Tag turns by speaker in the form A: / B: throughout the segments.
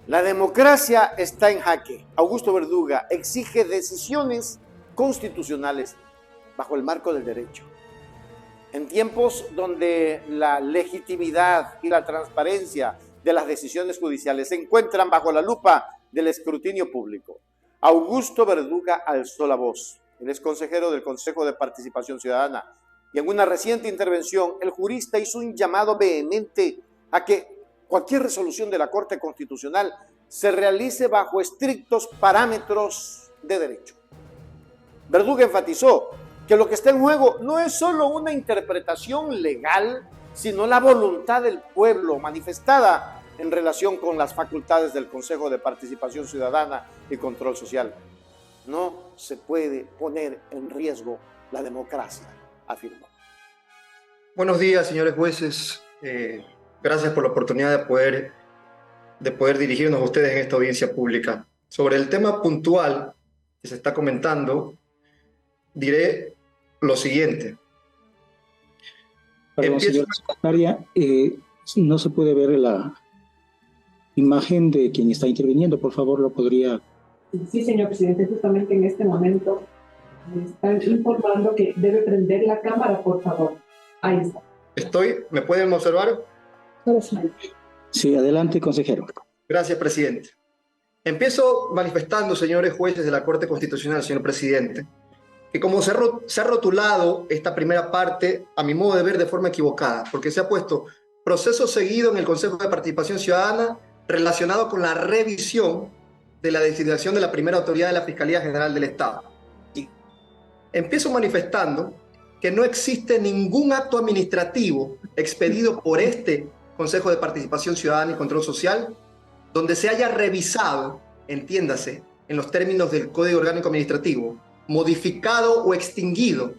A: La democracia está en jaque. Augusto Verduga exige decisiones constitucionales bajo el marco del derecho. En tiempos donde la legitimidad y la transparencia de las decisiones judiciales se encuentran bajo la lupa del escrutinio público, Augusto Verduga alzó la voz. Él es consejero del Consejo de Participación Ciudadana y en una reciente intervención el jurista hizo un llamado vehemente a que cualquier resolución de la Corte Constitucional se realice bajo estrictos parámetros de derecho. Verduga enfatizó que lo que está en juego no es solo una interpretación legal, sino la voluntad del pueblo manifestada en relación con las facultades del Consejo de Participación Ciudadana y Control Social. No se puede poner en riesgo la democracia, afirmó.
B: Buenos días, señores jueces. Gracias por la oportunidad de poder dirigirnos a ustedes en esta audiencia pública. Sobre el tema puntual que se está comentando, diré lo siguiente.
C: Perdón, señora secretaria, no se puede ver la imagen de quien está interviniendo. Por favor, ¿lo podría...?
D: Sí, señor presidente, justamente en este momento me están informando que debe prender la cámara, por favor. Ahí está.
B: ¿Me pueden observar?
C: Sí, adelante, consejero.
B: Gracias, presidente. Empiezo manifestando, señores jueces de la Corte Constitucional, señor presidente, que como se ha rotulado esta primera parte, a mi modo de ver, de forma equivocada, porque se ha puesto proceso seguido en el Consejo de Participación Ciudadana relacionado con la revisión de la designación de la primera autoridad de la Fiscalía General del Estado. Y empiezo manifestando que no existe ningún acto administrativo expedido por este Consejo de Participación Ciudadana y Control Social donde se haya revisado, entiéndase, en los términos del Código Orgánico Administrativo, modificado o extinguido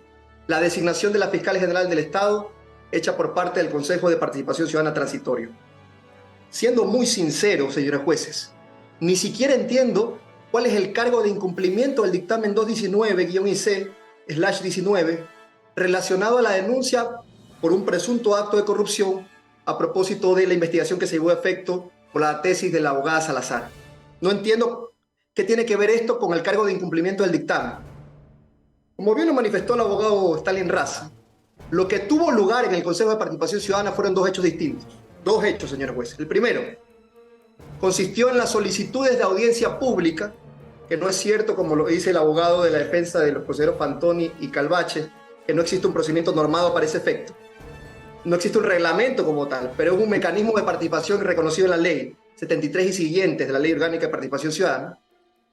B: la designación de la Fiscal General del Estado hecha por parte del Consejo de Participación Ciudadana Transitorio. Siendo muy sincero, señores jueces, ni siquiera entiendo cuál es el cargo de incumplimiento del dictamen 219-IC/19 relacionado a la denuncia por un presunto acto de corrupción a propósito de la investigación que se llevó a efecto por la tesis de la abogada Salazar. No entiendo qué tiene que ver esto con el cargo de incumplimiento del dictamen. Como bien lo manifestó el abogado Stalin Raza, lo que tuvo lugar en el Consejo de Participación Ciudadana fueron dos hechos distintos. Dos hechos, señores jueces. El primero consistió en las solicitudes de audiencia pública, que no es cierto, como lo dice el abogado de la defensa de los consejeros Fantoni y Calvache, que no existe un procedimiento normado para ese efecto. No existe un reglamento como tal, pero es un mecanismo de participación reconocido en la ley 73 y siguientes de la Ley Orgánica de Participación Ciudadana.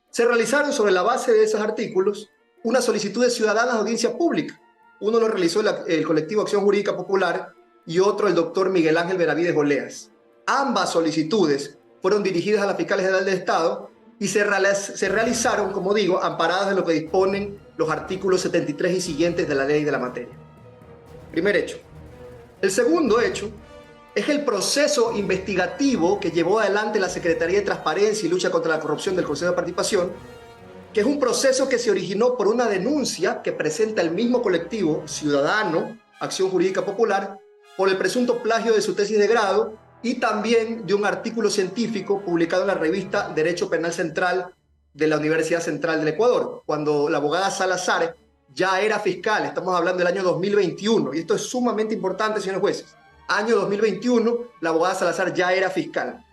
B: Se realizaron sobre la base de esos artículos unas solicitudes ciudadanas de audiencia pública. Uno lo realizó el colectivo Acción Jurídica Popular y otro el doctor Miguel Ángel Benavides Oleas. Ambas solicitudes fueron dirigidas a la Fiscal General del Estado y se realizaron, como digo, amparadas en lo que disponen los artículos 73 y siguientes de la ley de la materia. Primer hecho. El segundo hecho es el proceso investigativo que llevó adelante la Secretaría de Transparencia y Lucha contra la Corrupción del Consejo de Participación, que es un proceso que se originó por una denuncia que presenta el mismo colectivo ciudadano, Acción Jurídica Popular, por el presunto plagio de su tesis de grado y también de un artículo científico publicado en la revista Derecho Penal Central de la Universidad Central del Ecuador, cuando la abogada Salazar ya era fiscal. Estamos hablando del año 2021, y esto es sumamente importante, señores jueces. Año 2021, la abogada Salazar ya era fiscal.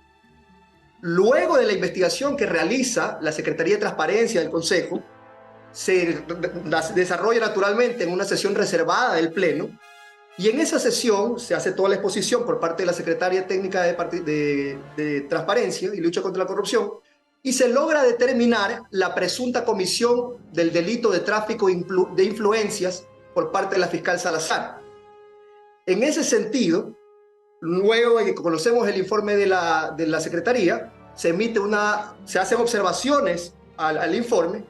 B: Luego de la investigación que realiza la Secretaría de Transparencia del Consejo, se desarrolla naturalmente en una sesión reservada del Pleno, y en esa sesión se hace toda la exposición por parte de la Secretaría Técnica de Transparencia y Lucha contra la Corrupción, y se logra determinar la presunta comisión del delito de tráfico de influencias por parte de la fiscal Salazar. En ese sentido, luego de que conocemos el informe de la Secretaría, se hacen observaciones al informe.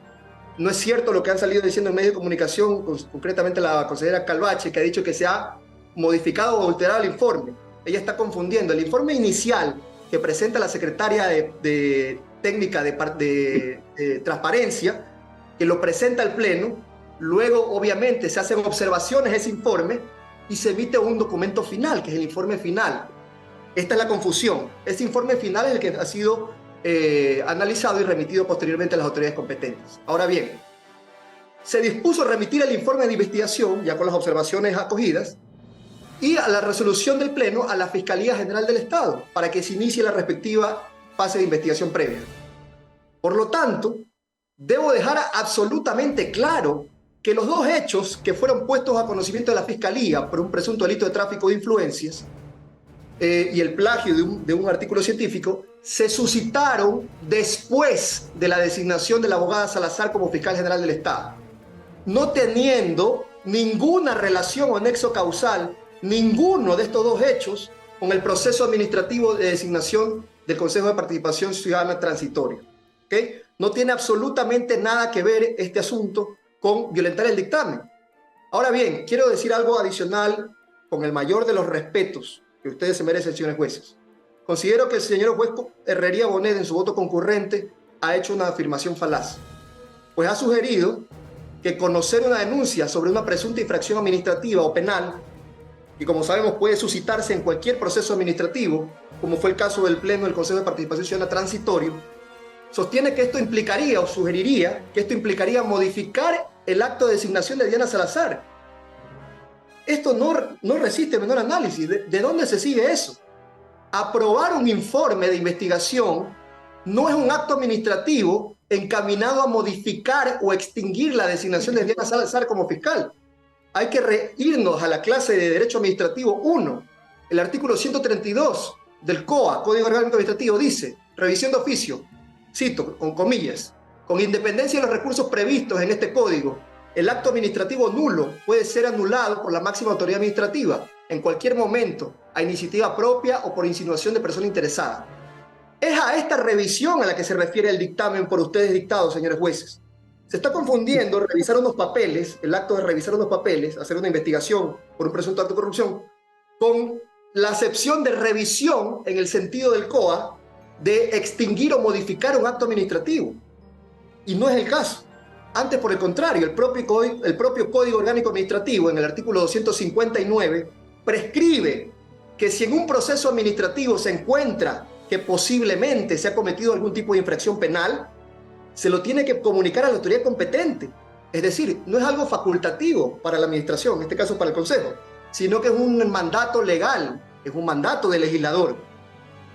B: No es cierto lo que han salido diciendo en medios de comunicación, concretamente la consejera Calvache, que ha dicho que se ha modificado o alterado el informe. Ella está confundiendo. El informe inicial que presenta la secretaria de Técnica de Transparencia, que lo presenta al Pleno, luego obviamente se hacen observaciones a ese informe y se emite un documento final, que es el informe final. Esta es la confusión. Este informe final es el que ha sido analizado y remitido posteriormente a las autoridades competentes. Ahora bien, se dispuso remitir el informe de investigación, ya con las observaciones acogidas, y a la resolución del Pleno a la Fiscalía General del Estado, para que se inicie la respectiva fase de investigación previa. Por lo tanto, debo dejar absolutamente claro que los dos hechos que fueron puestos a conocimiento de la Fiscalía por un presunto delito de tráfico de influencias y el plagio de un artículo científico se suscitaron después de la designación de la abogada Salazar como fiscal general del Estado, no teniendo ninguna relación o nexo causal ninguno de estos dos hechos con el proceso administrativo de designación del Consejo de Participación Ciudadana Transitoria. ¿Okay? No tiene absolutamente nada que ver este asunto con violentar el dictamen. Ahora bien, quiero decir algo adicional con el mayor de los respetos que ustedes se merecen, señores jueces. Considero que el señor juez Herrería Bonet, en su voto concurrente, ha hecho una afirmación falaz, pues ha sugerido que conocer una denuncia sobre una presunta infracción administrativa o penal, y como sabemos puede suscitarse en cualquier proceso administrativo, como fue el caso del Pleno del Consejo de Participación Ciudadana Transitorio, sostiene que esto implicaría o sugeriría que esto implicaría modificar el acto de designación de Diana Salazar. Esto no resiste menor análisis. ¿De dónde se sigue eso? Aprobar un informe de investigación no es un acto administrativo encaminado a modificar o extinguir la designación de Diana Salazar como fiscal. Hay que irnos a la clase de Derecho Administrativo 1. El artículo 132 del COA, Código Orgánico Administrativo, dice: revisión de oficio, cito, con comillas, con independencia de los recursos previstos en este código, el acto administrativo nulo puede ser anulado por la máxima autoridad administrativa en cualquier momento, a iniciativa propia o por insinuación de persona interesada. Es a esta revisión a la que se refiere el dictamen por ustedes dictado, señores jueces. Se está confundiendo revisar unos papeles, el acto de revisar unos papeles, hacer una investigación por un presunto acto de corrupción, con la acepción de revisión en el sentido del COA de extinguir o modificar un acto administrativo. Y no es el caso. Antes, por el contrario, el propio Código Orgánico Administrativo, en el artículo 259, prescribe que si en un proceso administrativo se encuentra que posiblemente se ha cometido algún tipo de infracción penal, se lo tiene que comunicar a la autoridad competente. Es decir, no es algo facultativo para la administración, en este caso para el Consejo, sino que es un mandato legal, es un mandato del legislador.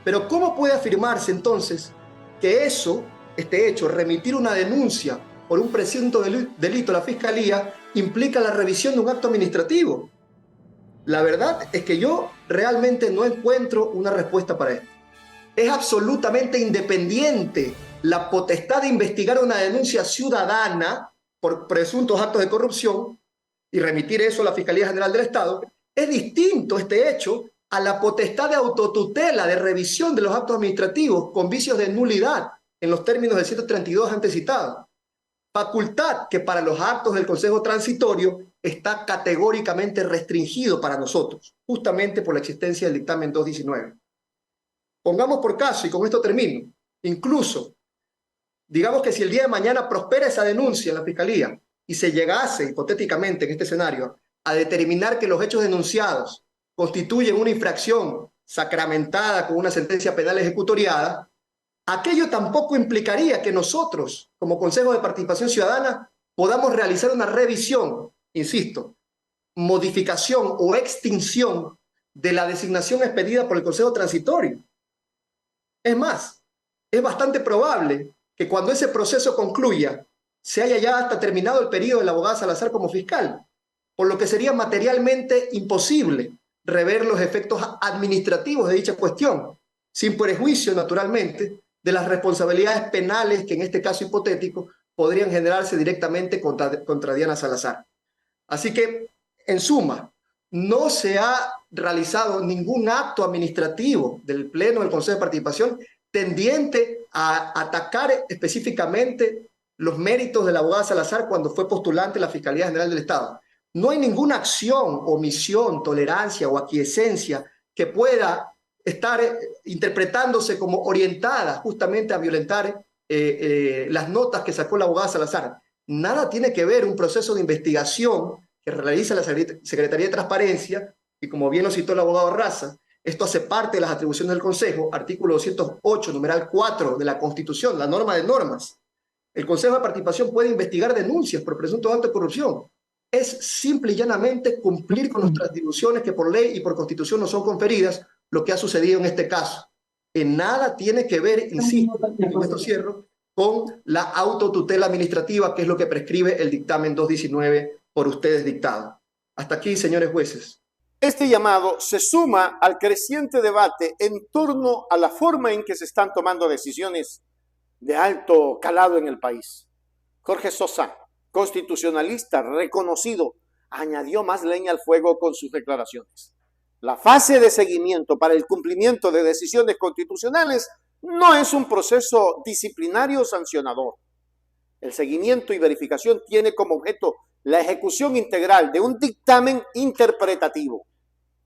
B: Pero ¿cómo puede afirmarse entonces que este hecho, remitir una denuncia por un presunto delito a la Fiscalía, implica la revisión de un acto administrativo? La verdad es que yo realmente no encuentro una respuesta para esto. Es absolutamente independiente la potestad de investigar una denuncia ciudadana por presuntos actos de corrupción y remitir eso a la Fiscalía General del Estado, Es distinto este hecho a la potestad de autotutela, de revisión de los actos administrativos con vicios de nulidad en los términos del 132 antes citado. Facultad que para los actos del Consejo Transitorio está categóricamente restringido para nosotros, justamente por la existencia del dictamen 219. Pongamos por caso, y con esto termino, incluso, digamos que si el día de mañana prospera esa denuncia en la Fiscalía y se llegase, hipotéticamente en este escenario, a determinar que los hechos denunciados constituyen una infracción sacramentada con una sentencia penal ejecutoriada, aquello tampoco implicaría que nosotros, como Consejo de Participación Ciudadana, podamos realizar una revisión, insisto, modificación o extinción de la designación expedida por el Consejo Transitorio. Es más, es bastante probable que cuando ese proceso concluya, se haya ya hasta terminado el periodo de la abogada Salazar como fiscal, por lo que sería materialmente imposible rever los efectos administrativos de dicha cuestión, sin perjuicio, naturalmente, de las responsabilidades penales que en este caso hipotético podrían generarse directamente contra Diana Salazar. Así que, en suma, no se ha realizado ningún acto administrativo del Pleno del Consejo de Participación tendiente a atacar específicamente los méritos de la abogada Salazar cuando fue postulante a la Fiscalía General del Estado. No hay ninguna acción, omisión, tolerancia o aquiescencia que pueda estar interpretándose como orientada justamente a violentar las notas que sacó la abogada Salazar. Nada tiene que ver un proceso de investigación que realiza la Secretaría de Transparencia, y como bien lo citó el abogado Raza, esto hace parte de las atribuciones del Consejo, artículo 208, numeral 4 de la Constitución, la norma de normas. El Consejo de Participación puede investigar denuncias por presunto acto de corrupción. Es simple y llanamente cumplir con nuestras atribuciones que por ley y por Constitución nos son conferidas, lo que ha sucedido en este caso. En nada tiene que ver, insisto, y con esto cierro, con la autotutela administrativa, que es lo que prescribe el dictamen 219 por ustedes dictado. Hasta aquí, señores jueces.
A: Este llamado se suma al creciente debate en torno a la forma en que se están tomando decisiones de alto calado en el país. Jorge Sosa, constitucionalista reconocido, añadió más leña al fuego con sus declaraciones. La fase de seguimiento para el cumplimiento de decisiones constitucionales no es un proceso disciplinario sancionador. El seguimiento y verificación tiene como objeto la ejecución integral de un dictamen interpretativo.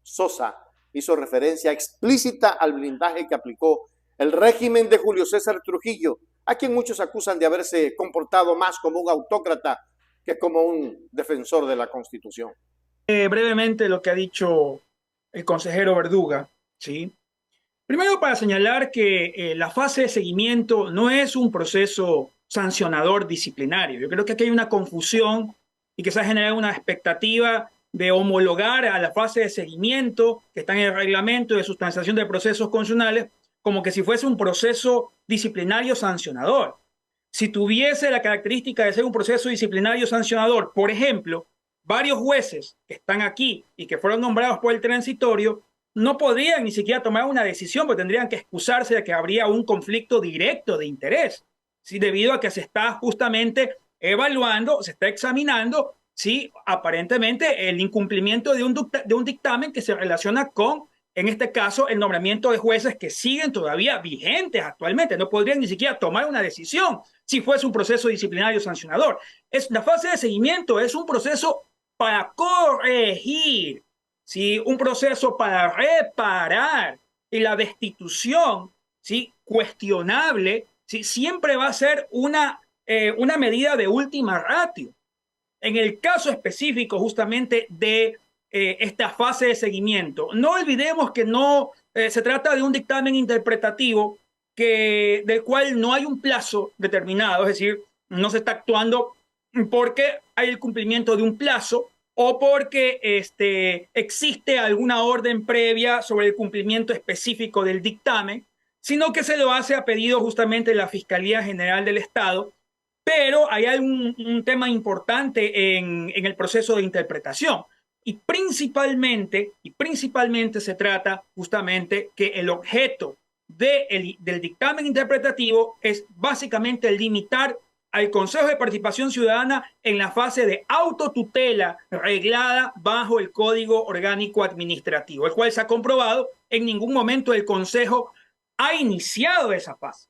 A: Sosa hizo referencia explícita al blindaje que aplicó el régimen de Julio César Trujillo, a quien muchos acusan de haberse comportado más como un autócrata que como un defensor de la Constitución.
E: Brevemente lo que ha dicho el consejero Verduga, ¿sí? Primero, para señalar que la fase de seguimiento no es un proceso sancionador disciplinario. Yo creo que aquí hay una confusión y que se ha generado una expectativa de homologar a la fase de seguimiento que está en el reglamento de sustanciación de procesos constitucionales como que si fuese un proceso disciplinario sancionador. Si tuviese la característica de ser un proceso disciplinario sancionador, por ejemplo, varios jueces que están aquí y que fueron nombrados por el transitorio no podrían ni siquiera tomar una decisión, porque tendrían que excusarse de que habría un conflicto directo de interés, ¿sí? Debido a que se está justamente evaluando, se está examinando, ¿sí? Aparentemente el incumplimiento de un dictamen que se relaciona con, en este caso, el nombramiento de jueces que siguen todavía vigentes actualmente. No podrían ni siquiera tomar una decisión si fuese un proceso disciplinario sancionador. La fase de seguimiento es un proceso para corregir, ¿sí? Un proceso para reparar, y la destitución, ¿sí? Cuestionable, ¿sí? Siempre va a ser una medida de última ratio. En el caso específico justamente de esta fase de seguimiento, no olvidemos que no se trata de un dictamen interpretativo del cual no hay un plazo determinado, es decir, no se está actuando porque hay el cumplimiento de un plazo o porque existe alguna orden previa sobre el cumplimiento específico del dictamen, sino que se lo hace a pedido justamente de la Fiscalía General del Estado. Pero hay un tema importante en el proceso de interpretación, y principalmente se trata justamente que el objeto del dictamen interpretativo es básicamente limitar al Consejo de Participación Ciudadana en la fase de autotutela reglada bajo el Código Orgánico Administrativo, el cual se ha comprobado en ningún momento el Consejo ha iniciado esa fase.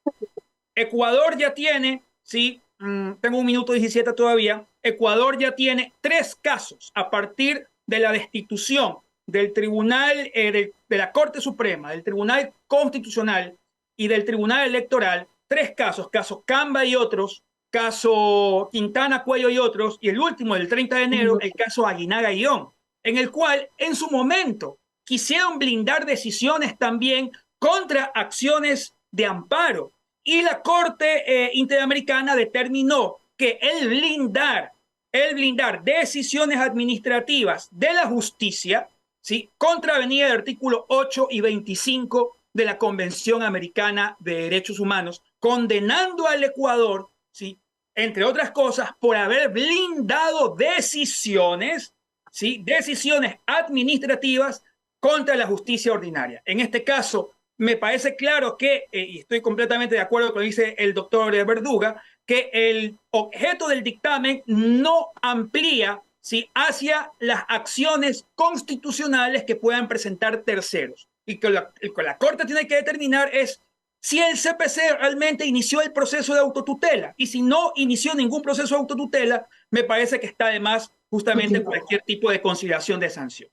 E: Ecuador ya tiene, sí, tengo 1 minuto 17 todavía, Ecuador ya tiene 3 casos a partir de la destitución del Tribunal, de la Corte Suprema, del Tribunal Constitucional y del Tribunal Electoral, 3 casos, caso Camba y otros, caso Quintana Cuello y otros, y el último del 30 de enero, el caso Aguinaga-Guión, en el cual en su momento quisieron blindar decisiones también contra acciones de amparo. Y la Corte Interamericana determinó que el blindar decisiones administrativas de la justicia, ¿sí?, contravenía el artículo 8 y 25 de la Convención Americana de Derechos Humanos, condenando al Ecuador, ¿sí?, entre otras cosas, por haber blindado decisiones, ¿sí?, decisiones administrativas contra la justicia ordinaria. En este caso, me parece claro que, y estoy completamente de acuerdo con lo que dice el doctor Verduga, que el objeto del dictamen no amplía, ¿sí?, hacia las acciones constitucionales que puedan presentar terceros. Y que la Corte tiene que determinar es si el CPC realmente inició el proceso de autotutela. Y si no inició ningún proceso de autotutela, me parece que está de más justamente cualquier tipo de consideración de sanción.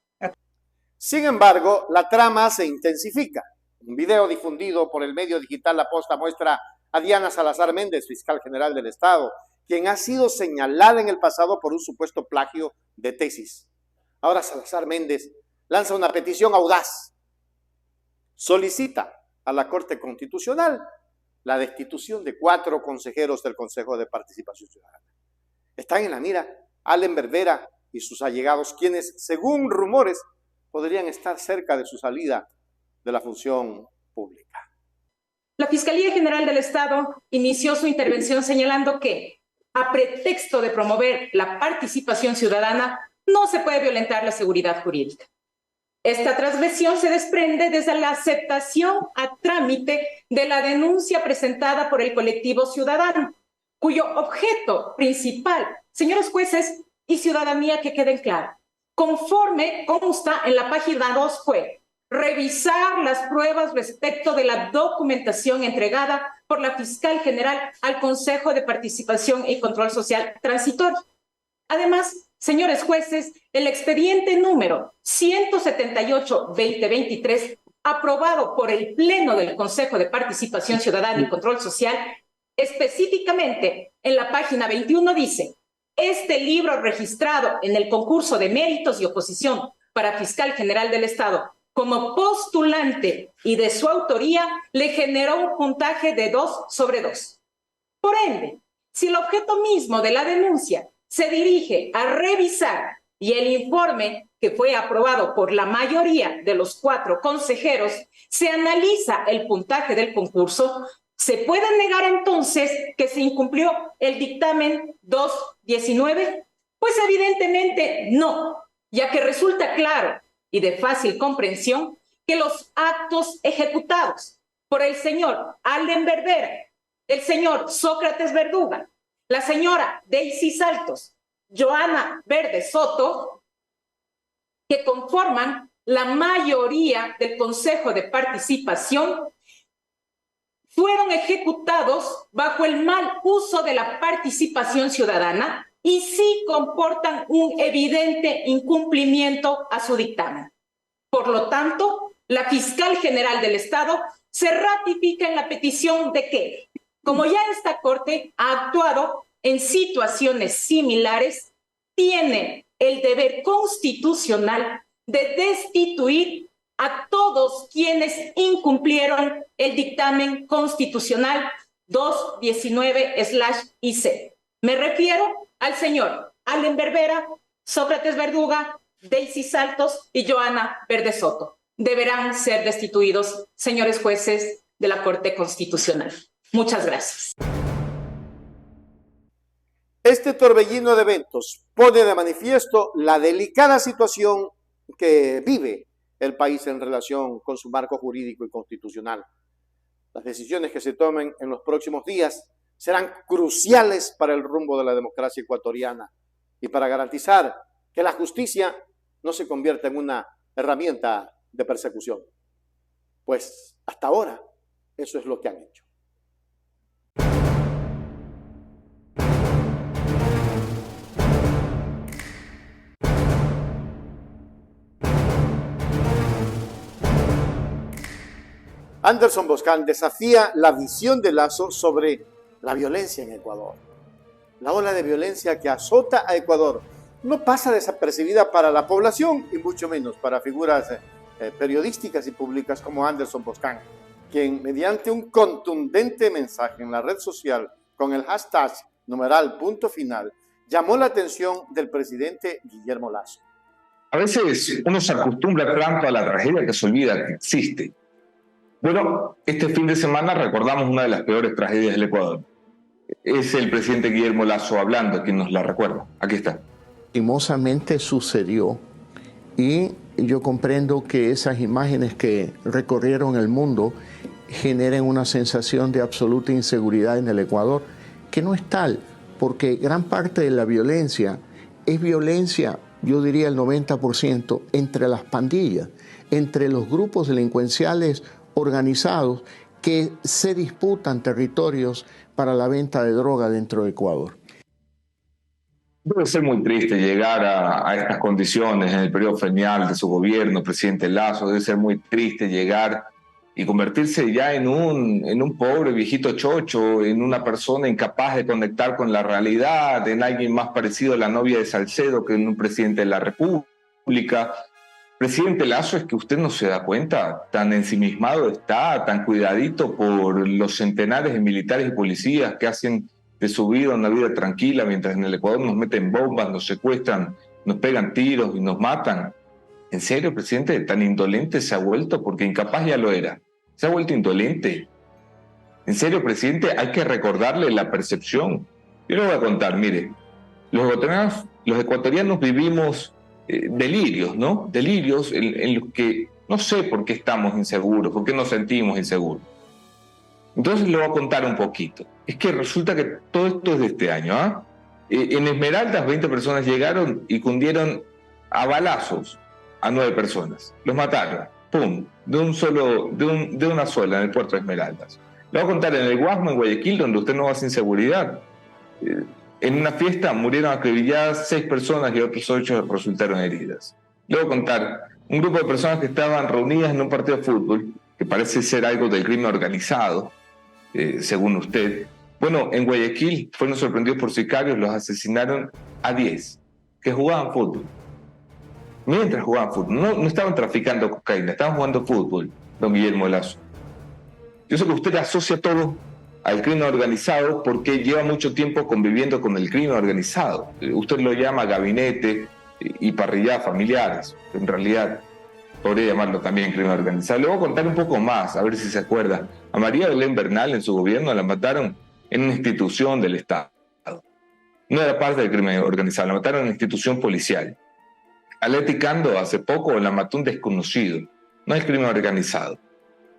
A: Sin embargo, la trama se intensifica. Un video difundido por el medio digital La Posta muestra a Diana Salazar Méndez, fiscal general del Estado, quien ha sido señalada en el pasado por un supuesto plagio de tesis. Ahora Salazar Méndez lanza una petición audaz. Solicita a la Corte Constitucional la destitución de 4 consejeros del Consejo de Participación Ciudadana. Están en la mira Allen Berbera y sus allegados, quienes, según rumores, podrían estar cerca de su salida de la función pública.
F: La Fiscalía General del Estado inició su intervención señalando que, a pretexto de promover la participación ciudadana, no se puede violentar la seguridad jurídica. Esta transgresión se desprende desde la aceptación a trámite de la denuncia presentada por el colectivo ciudadano, cuyo objeto principal, señores jueces y ciudadanía, que queden claros, conforme consta en la página 2, fue revisar las pruebas respecto de la documentación entregada por la fiscal general al Consejo de Participación y Control Social Transitorio. Además, señores jueces, el expediente número 178-2023, aprobado por el Pleno del Consejo de Participación Ciudadana y Control Social, específicamente en la página 21 dice: este libro registrado en el concurso de méritos y oposición para fiscal general del Estado como postulante y de su autoría le generó un puntaje de 2/2. Por ende, si el objeto mismo de la denuncia se dirige a revisar y el informe que fue aprobado por la mayoría de los 4 consejeros se analiza el puntaje del concurso, ¿se puede negar entonces que se incumplió el dictamen 219? Pues evidentemente no, ya que resulta claro y de fácil comprensión que los actos ejecutados por el señor Allen Berbera, el señor Sócrates Verduga, la señora Daisy Saltos, Joana Verde Soto, que conforman la mayoría del Consejo de Participación, fueron ejecutados bajo el mal uso de la participación ciudadana y sí comportan un evidente incumplimiento a su dictamen. Por lo tanto, la fiscal general del Estado se ratifica en la petición de que, como ya esta Corte ha actuado en situaciones similares, tiene el deber constitucional de destituir a todos quienes incumplieron el dictamen constitucional 219/IC. Me refiero al señor Allen Berbera, Sócrates Verduga, Daisy Saltos y Joana Verde Soto. Deberán ser destituidos, señores jueces de la Corte Constitucional. Muchas gracias.
A: Este torbellino de eventos pone de manifiesto la delicada situación que vive el país en relación con su marco jurídico y constitucional. Las decisiones que se tomen en los próximos días serán cruciales para el rumbo de la democracia ecuatoriana y para garantizar que la justicia no se convierta en una herramienta de persecución. Pues hasta ahora eso es lo que han hecho. Anderson Boscan desafía la visión de Lasso sobre la violencia en Ecuador. La ola de violencia que azota a Ecuador no pasa desapercibida para la población y mucho menos para figuras periodísticas y públicas como Anderson Boscan, quien mediante un contundente mensaje en la red social con el hashtag #puntofinal llamó la atención del presidente Guillermo Lasso.
G: A veces uno se acostumbra tanto a la tragedia que se olvida que existe. Bueno, este fin de semana recordamos una de las peores tragedias del Ecuador. Es el presidente Guillermo Lasso hablando, quien nos la recuerda. Aquí está.
H: Lastimosamente sucedió y yo comprendo que esas imágenes que recorrieron el mundo generen una sensación de absoluta inseguridad en el Ecuador, que no es tal, porque gran parte de la violencia es violencia, yo diría el 90%, entre las pandillas, entre los grupos delincuenciales organizados que se disputan territorios para la venta de droga dentro de Ecuador.
G: Debe ser muy triste llegar a estas condiciones en el periodo final de su gobierno, presidente Lasso. Debe ser muy triste llegar y convertirse ya en un pobre viejito chocho, en una persona incapaz de conectar con la realidad, en alguien más parecido a la novia de Salcedo que en un presidente de la República. Presidente Lasso, es que usted no se da cuenta, tan ensimismado está, tan cuidadito por los centenares de militares y policías que hacen de su vida una vida tranquila, mientras en el Ecuador nos meten bombas, nos secuestran, nos pegan tiros y nos matan. ¿En serio, presidente? ¿Tan indolente se ha vuelto? Porque incapaz ya lo era. ¿Se ha vuelto indolente? ¿En serio, presidente? Hay que recordarle la percepción. Yo le voy a contar, mire, los ecuatorianos vivimos delirios, ¿no? Delirios en los que no sé por qué estamos inseguros, por qué nos sentimos inseguros. Entonces le voy a contar un poquito. Es que resulta que todo esto es de este año, ¿ah? En Esmeraldas 20 personas llegaron y cundieron a balazos a 9 personas. Los mataron, ¡pum! De una sola en el puerto de Esmeraldas. Le voy a contar en el Guasmo, en Guayaquil, donde usted no va sin seguridad. En una fiesta murieron acribilladas 6 personas y otros 8 resultaron heridas. Le voy a contar un grupo de personas que estaban reunidas en un partido de fútbol, que parece ser algo del crimen organizado, según usted. Bueno, en Guayaquil fueron sorprendidos por sicarios, los asesinaron a 10, que jugaban fútbol. Mientras jugaban fútbol, no estaban traficando cocaína, estaban jugando fútbol, don Guillermo Lasso. Yo sé que usted asocia todo al crimen organizado porque lleva mucho tiempo conviviendo con el crimen organizado. Usted lo llama gabinete y parrilladas familiares. En realidad, podría llamarlo también crimen organizado. Le voy a contar un poco más, a ver si se acuerda. A María Belén Bernal en su gobierno la mataron en una institución del Estado. No era parte del crimen organizado, la mataron en una institución policial. A Leti Cando hace poco la mató un desconocido. No es crimen organizado.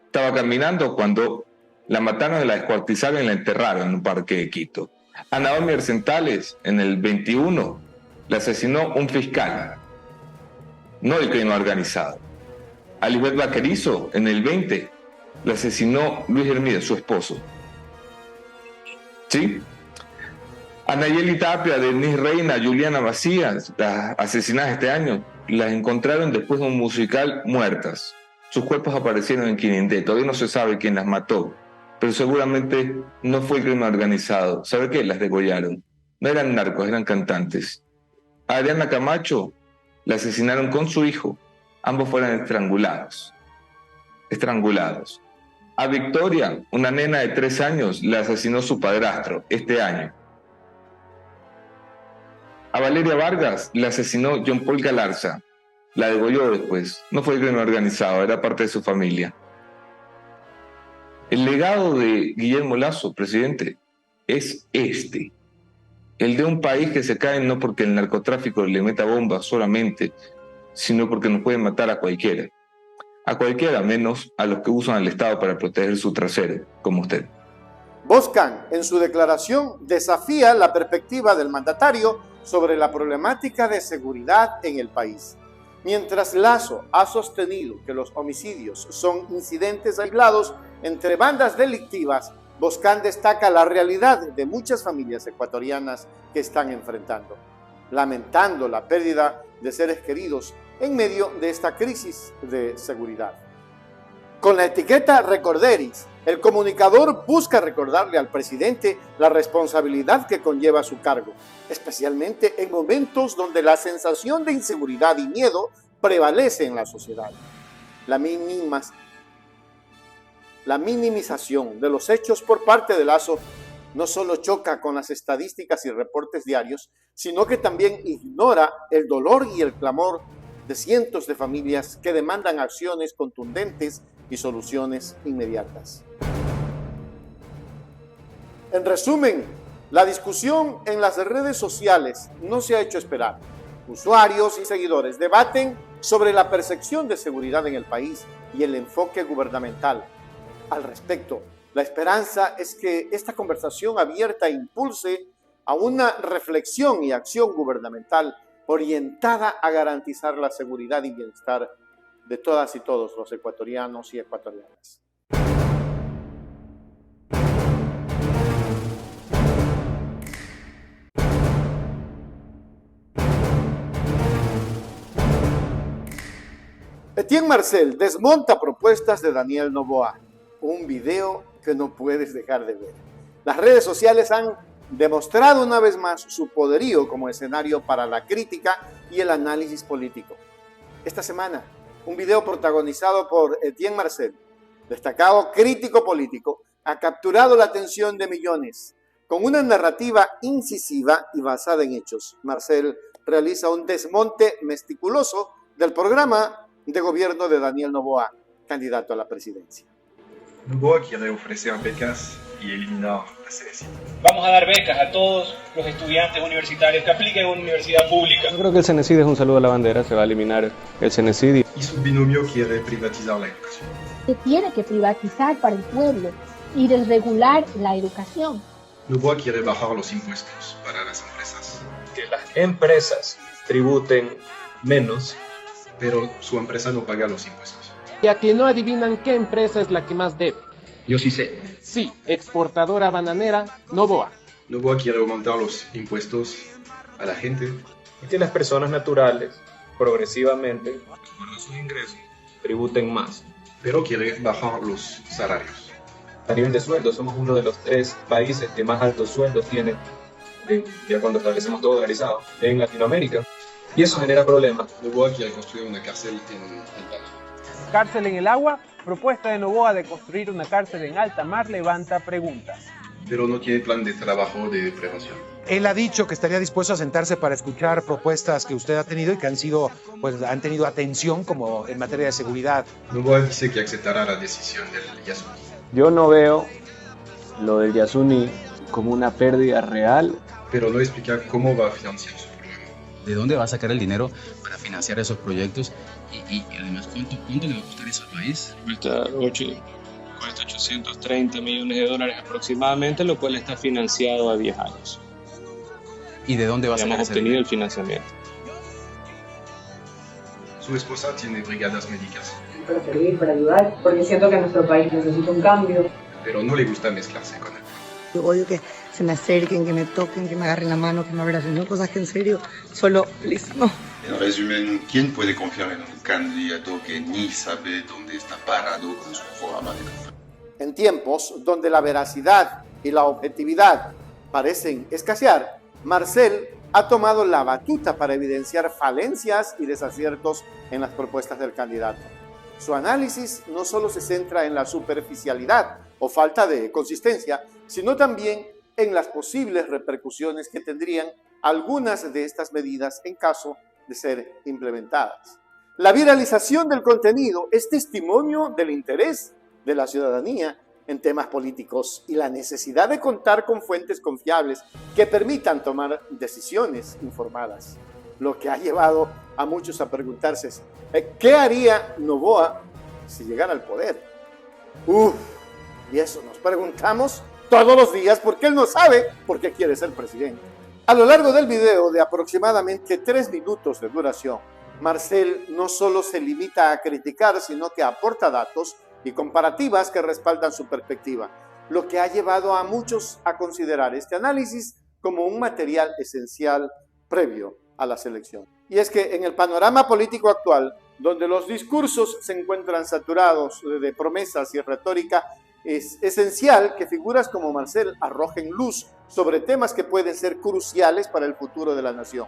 G: Estaba caminando cuando la mataron, la descuartizaron y la enterraron en un parque de Quito. A Naomi Arcentales, en el 21, la asesinó un fiscal, no el crimen organizado. A Lisbeth Vaquerizo, en el 20, la asesinó Luis Hermídez, su esposo. ¿Sí? A Nayeli Tapia, Denise Reina, Juliana Macías, las asesinadas este año, las encontraron después de un musical muertas. Sus cuerpos aparecieron en Quinindé. Todavía no se sabe quién las mató, pero seguramente no fue el crimen organizado. ¿Sabe qué? Las degollaron. No eran narcos, eran cantantes. A Adriana Camacho la asesinaron con su hijo. Ambos fueron estrangulados. Estrangulados. A Victoria, una nena de 3 años, la asesinó su padrastro este año. A Valeria Vargas la asesinó John Paul Galarza. La degolló después. No fue el crimen organizado, era parte de su familia. El legado de Guillermo Lasso, presidente, es este. El de un país que se cae no porque el narcotráfico le meta bombas solamente, sino porque nos puede matar a cualquiera. A cualquiera, menos a los que usan al Estado para proteger su trasero, como usted.
A: Boscan, en su declaración, desafía la perspectiva del mandatario sobre la problemática de seguridad en el país. Mientras Lasso ha sostenido que los homicidios son incidentes aislados entre bandas delictivas, Boscan destaca la realidad de muchas familias ecuatorianas que están enfrentando, lamentando la pérdida de seres queridos en medio de esta crisis de seguridad. Con la etiqueta Recorderis, el comunicador busca recordarle al presidente la responsabilidad que conlleva su cargo, especialmente en momentos donde la sensación de inseguridad y miedo prevalece en la sociedad. La minimización de los hechos por parte de Lasso no solo choca con las estadísticas y reportes diarios, sino que también ignora el dolor y el clamor de cientos de familias que demandan acciones contundentes y soluciones inmediatas. En resumen, la discusión en las redes sociales no se ha hecho esperar. Usuarios y seguidores debaten sobre la percepción de seguridad en el país y el enfoque gubernamental. Al respecto, la esperanza es que esta conversación abierta impulse a una reflexión y acción gubernamental orientada a garantizar la seguridad y bienestar de todas y todos los ecuatorianos y ecuatorianas. Etienne Marcel desmonta propuestas de Daniel Noboa, un video que no puedes dejar de ver. Las redes sociales han demostrado una vez más su poderío como escenario para la crítica y el análisis político. Esta semana, un video protagonizado por Etienne Marcel, destacado crítico político, ha capturado la atención de millones. Con una narrativa incisiva y basada en hechos, Marcel realiza un desmonte meticuloso del programa de gobierno de Daniel Noboa, candidato a la presidencia.
I: Noboa quiere ofrecer becas y eliminar la CNCID.
J: Vamos a dar becas a todos los estudiantes universitarios que apliquen en una universidad pública.
K: Yo creo que el CNCID es un saludo a la bandera, se va a eliminar el CNCID.
I: Y su binomio quiere privatizar la educación.
L: Se tiene que privatizar para el pueblo y desregular la educación.
I: Noboa quiere bajar los impuestos para las empresas.
K: Que las empresas tributen menos,
I: pero su empresa no paga los impuestos.
M: Y a que no adivinan qué empresa es la que más debe.
I: Yo sí sé.
M: Sí, exportadora bananera Noboa.
I: Noboa quiere aumentar los impuestos a la gente.
K: Y que las personas naturales, progresivamente, por sus ingresos, tributen más.
I: Pero quiere bajar los salarios.
K: A nivel de sueldo, somos uno de los 3 países que más altos sueldos tienen, ya cuando establecemos todo dolarizado, en Latinoamérica. Y eso genera problemas.
I: Noboa quiere construir una cárcel en el mar.
M: Cárcel en el agua. Propuesta de Noboa de construir una cárcel en alta mar levanta preguntas.
I: Pero no tiene plan de trabajo de prevención.
N: Él ha dicho que estaría dispuesto a sentarse para escuchar propuestas que usted ha tenido y que han tenido atención, como en materia de seguridad.
I: Noboa dice que aceptará la decisión del Yasuní.
K: Yo no veo lo del Yasuní como una pérdida real.
I: Pero no explica cómo va a financiar su programa.
O: ¿De dónde va a sacar el dinero para financiar esos proyectos? Y además, ¿cuánto le va a costar eso al país?
K: Cuesta 830 millones de dólares aproximadamente, lo cual está financiado a 10 años.
O: ¿Y de dónde va a sacar
K: ese dinero? Hemos obtenido el financiamiento.
I: Su esposa tiene brigadas médicas.
P: Para servir, para ayudar, porque siento que nuestro país necesita un cambio.
I: Pero no le gusta mezclarse con él.
Q: Yo odio que se me acerquen, que me toquen, que me agarren la mano, que me abracen. Son cosas que en serio, solo, please, no.
R: En resumen, ¿quién puede confiar en un candidato que ni sabe dónde está parado con su programa de campaña?
A: En tiempos donde la veracidad y la objetividad parecen escasear, Marcel ha tomado la batuta para evidenciar falencias y desaciertos en las propuestas del candidato. Su análisis no solo se centra en la superficialidad o falta de consistencia, sino también en las posibles repercusiones que tendrían algunas de estas medidas en caso de ser implementadas. La viralización del contenido es testimonio del interés de la ciudadanía en temas políticos y la necesidad de contar con fuentes confiables que permitan tomar decisiones informadas. Lo que ha llevado a muchos a preguntarse es, ¿qué haría Noboa si llegara al poder? Y eso nos preguntamos todos los días porque él no sabe por qué quiere ser presidente. A lo largo del video de aproximadamente 3 minutos de duración, Marcel no solo se limita a criticar, sino que aporta datos y comparativas que respaldan su perspectiva, lo que ha llevado a muchos a considerar este análisis como un material esencial previo a las elecciones. Y es que en el panorama político actual, donde los discursos se encuentran saturados de promesas y retórica, es esencial que figuras como Marcel arrojen luz sobre temas que pueden ser cruciales para el futuro de la nación.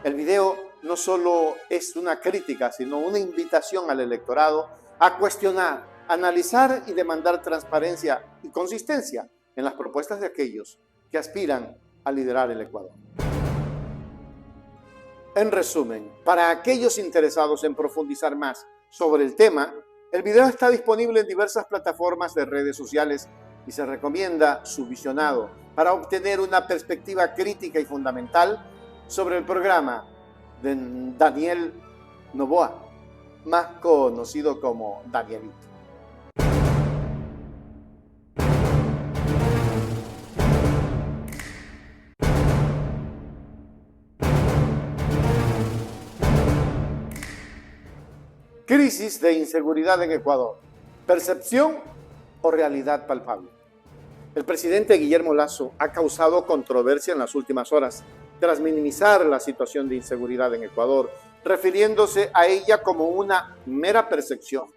A: El video no solo es una crítica, sino una invitación al electorado a cuestionar, analizar y demandar transparencia y consistencia en las propuestas de aquellos que aspiran a liderar el Ecuador. En resumen, para aquellos interesados en profundizar más sobre el tema, el video está disponible en diversas plataformas de redes sociales y se recomienda su visionado para obtener una perspectiva crítica y fundamental sobre el programa de Daniel Noboa, más conocido como Danielito. Crisis de inseguridad en Ecuador. ¿Percepción o realidad palpable? El presidente Guillermo Lasso ha causado controversia en las últimas horas tras minimizar la situación de inseguridad en Ecuador, refiriéndose a ella como una mera percepción.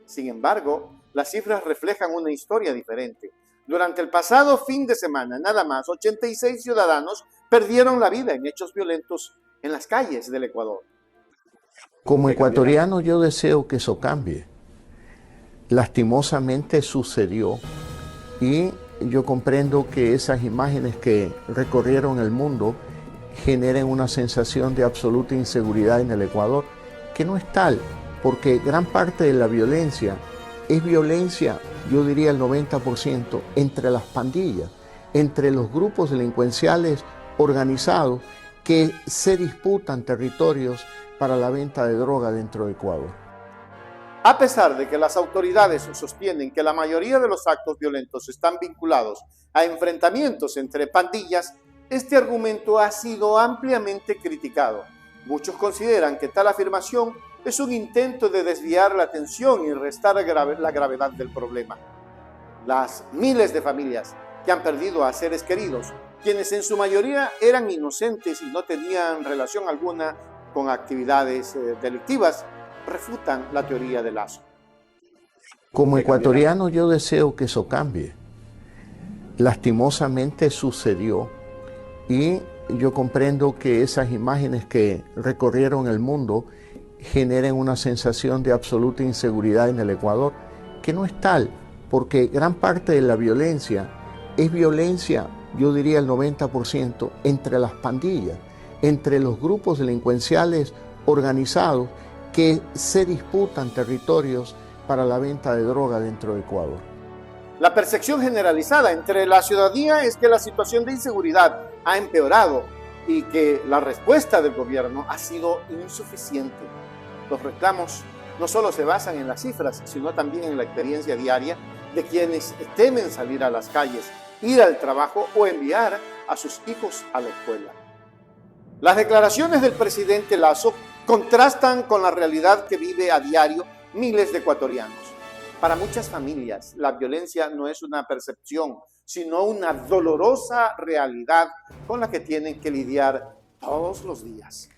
A: Sin embargo, las cifras reflejan una historia diferente. Durante el pasado fin de semana, nada más 86 ciudadanos perdieron la vida en hechos violentos en las calles del Ecuador.
H: Como ecuatoriano yo deseo que eso cambie. Lastimosamente sucedió y yo comprendo que esas imágenes que recorrieron el mundo generen una sensación de absoluta inseguridad en el Ecuador, que no es tal, porque gran parte de la violencia es violencia, yo diría el 90%, entre las pandillas, entre los grupos delincuenciales organizados que se disputan territorios para la venta de droga dentro de Ecuador.
A: A pesar de que las autoridades sostienen que la mayoría de los actos violentos están vinculados a enfrentamientos entre pandillas, este argumento ha sido ampliamente criticado. Muchos consideran que tal afirmación es un intento de desviar la atención y restar la gravedad del problema. Las miles de familias que han perdido a seres queridos, quienes en su mayoría eran inocentes y no tenían relación alguna con actividades delictivas, refutan la teoría de Lasso.
H: Como ecuatoriano yo deseo que eso cambie. Lastimosamente sucedió y yo comprendo que esas imágenes que recorrieron el mundo generen una sensación de absoluta inseguridad en el Ecuador, que no es tal, porque gran parte de la violencia es violencia, yo diría el 90%, entre las pandillas, entre los grupos delincuenciales organizados que se disputan territorios para la venta de droga dentro de Ecuador.
A: La percepción generalizada entre la ciudadanía es que la situación de inseguridad ha empeorado y que la respuesta del gobierno ha sido insuficiente. Los reclamos no solo se basan en las cifras, sino también en la experiencia diaria de quienes temen salir a las calles, ir al trabajo o enviar a sus hijos a la escuela. Las declaraciones del presidente Lasso contrastan con la realidad que vive a diario miles de ecuatorianos. Para muchas familias, la violencia no es una percepción, sino una dolorosa realidad con la que tienen que lidiar todos los días.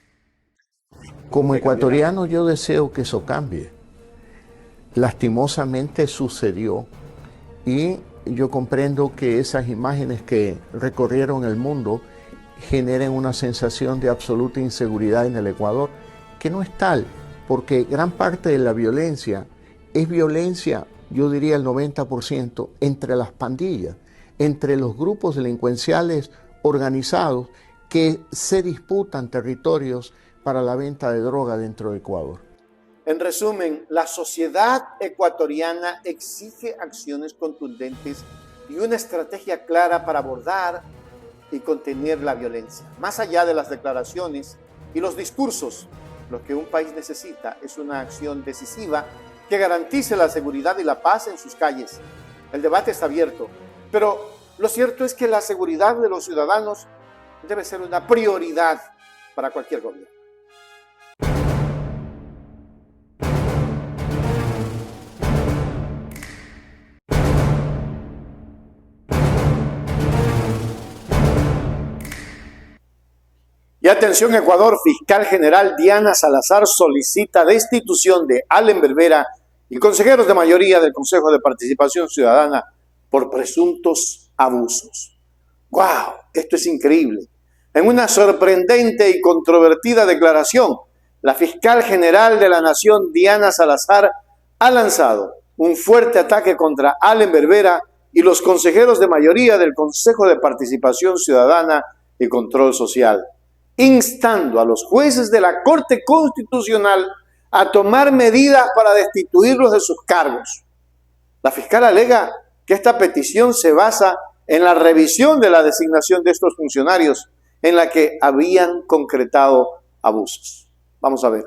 H: Como ecuatoriano yo deseo que eso cambie. Lastimosamente sucedió y yo comprendo que esas imágenes que recorrieron el mundo generen una sensación de absoluta inseguridad en el Ecuador, que no es tal, porque gran parte de la violencia es violencia, yo diría el 90%, entre las pandillas, entre los grupos delincuenciales organizados que se disputan territorios para la venta de droga dentro de Ecuador.
A: En resumen, la sociedad ecuatoriana exige acciones contundentes y una estrategia clara para abordar y contener la violencia. Más allá de las declaraciones y los discursos, lo que un país necesita es una acción decisiva que garantice la seguridad y la paz en sus calles. El debate está abierto, pero Lo cierto es que la seguridad de los ciudadanos debe ser una prioridad para cualquier gobierno. Y atención Ecuador, fiscal general Diana Salazar solicita destitución de Allen Berbera y consejeros de mayoría del Consejo de Participación Ciudadana por presuntos abusos. ¡Wow! Esto es increíble. En una sorprendente y controvertida declaración, la fiscal general de la Nación, Diana Salazar, ha lanzado un fuerte ataque contra Allen Berbera y los consejeros de mayoría del Consejo de Participación Ciudadana y Control Social, instando a los jueces de la Corte Constitucional a tomar medidas para destituirlos de sus cargos. La fiscal alega que esta petición se basa en la revisión de la designación de estos funcionarios en la que habían concretado abusos. Vamos a ver.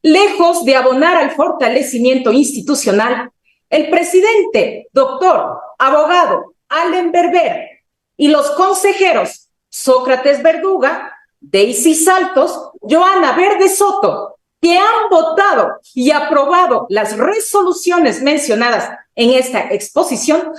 F: Lejos de abonar al fortalecimiento institucional, el presidente, doctor, abogado Allen Berbera y los consejeros Sócrates Verduga, Daisy Saltos, Joana Verde Soto, que han votado y aprobado las resoluciones mencionadas en esta exposición,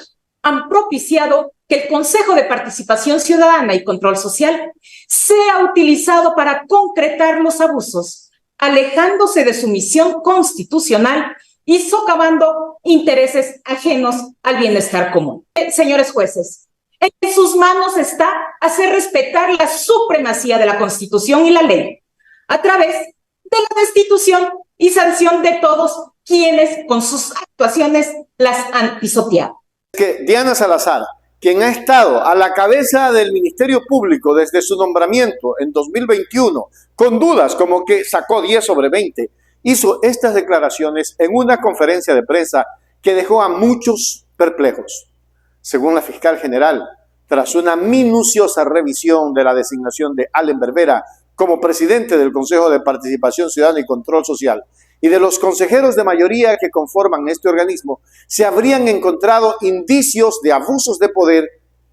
F: han propiciado que el Consejo de Participación Ciudadana y Control Social sea utilizado para concretar los abusos, alejándose de su misión constitucional y socavando intereses ajenos al bienestar común. Señores jueces, en sus manos está hacer respetar la supremacía de la Constitución y la ley a través de la destitución y sanción de todos quienes con sus actuaciones las han pisoteado.
A: Que Diana Salazar, quien ha estado a la cabeza del Ministerio Público desde su nombramiento en 2021, con dudas como que sacó 10 sobre 20, hizo estas declaraciones en una conferencia de prensa que dejó a muchos perplejos. Según la fiscal general, tras una minuciosa revisión de la designación de Allen Berbera como presidente del Consejo de Participación Ciudadana y Control Social y de los consejeros de mayoría que conforman este organismo, se habrían encontrado indicios de abusos de poder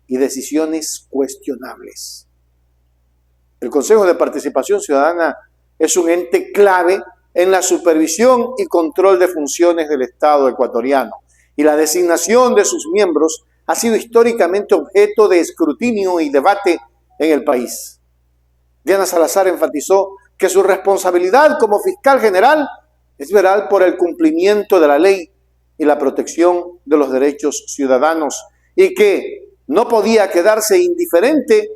A: y decisiones cuestionables. El Consejo de Participación Ciudadana es un ente clave en la supervisión y control de funciones del Estado ecuatoriano, y la designación de sus miembros ha sido históricamente objeto de escrutinio y debate en el país. Diana Salazar enfatizó que su responsabilidad como fiscal general es velar por el cumplimiento de la ley y la protección de los derechos ciudadanos, y que no podía quedarse indiferente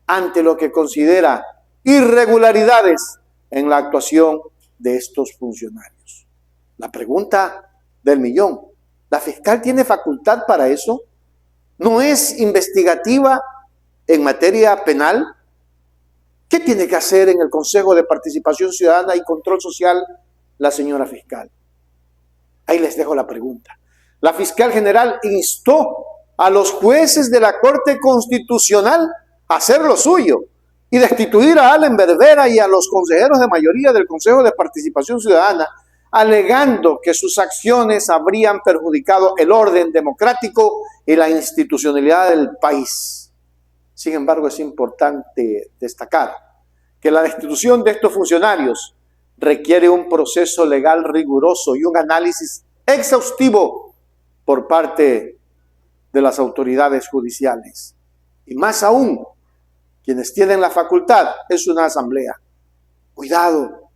A: ante lo que considera irregularidades en la actuación de estos funcionarios. La pregunta del millón: ¿la fiscal tiene facultad para eso? ¿No es investigativa en materia penal? ¿Qué tiene que hacer en el Consejo de Participación Ciudadana y Control Social la señora fiscal? Ahí les dejo la pregunta. La fiscal general instó a los jueces de la Corte Constitucional a hacer lo suyo y destituir a Allen Berbera y a los consejeros de mayoría del Consejo de Participación Ciudadana, alegando que sus acciones habrían perjudicado el orden democrático y la institucionalidad del país. Sin embargo, es importante destacar que la destitución de estos funcionarios requiere un proceso legal riguroso y un análisis exhaustivo por parte de las autoridades judiciales. Y más aún, quienes tienen la facultad es una asamblea. Cuidado,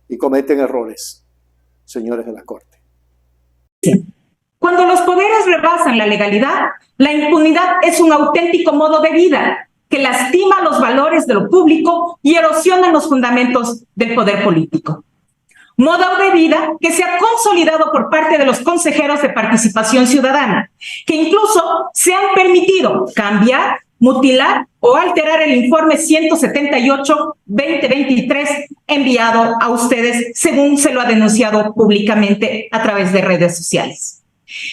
A: y cometen errores, señores de la Corte.
F: Cuando los poderes rebasan la legalidad, la impunidad es un auténtico modo de vida que lastima los valores de lo público y erosiona los fundamentos del poder político. Modo de vida que se ha consolidado por parte de los consejeros de Participación Ciudadana, que incluso se han permitido cambiar, mutilar o alterar el informe 178-2023 enviado a ustedes, según se lo ha denunciado públicamente a través de redes sociales.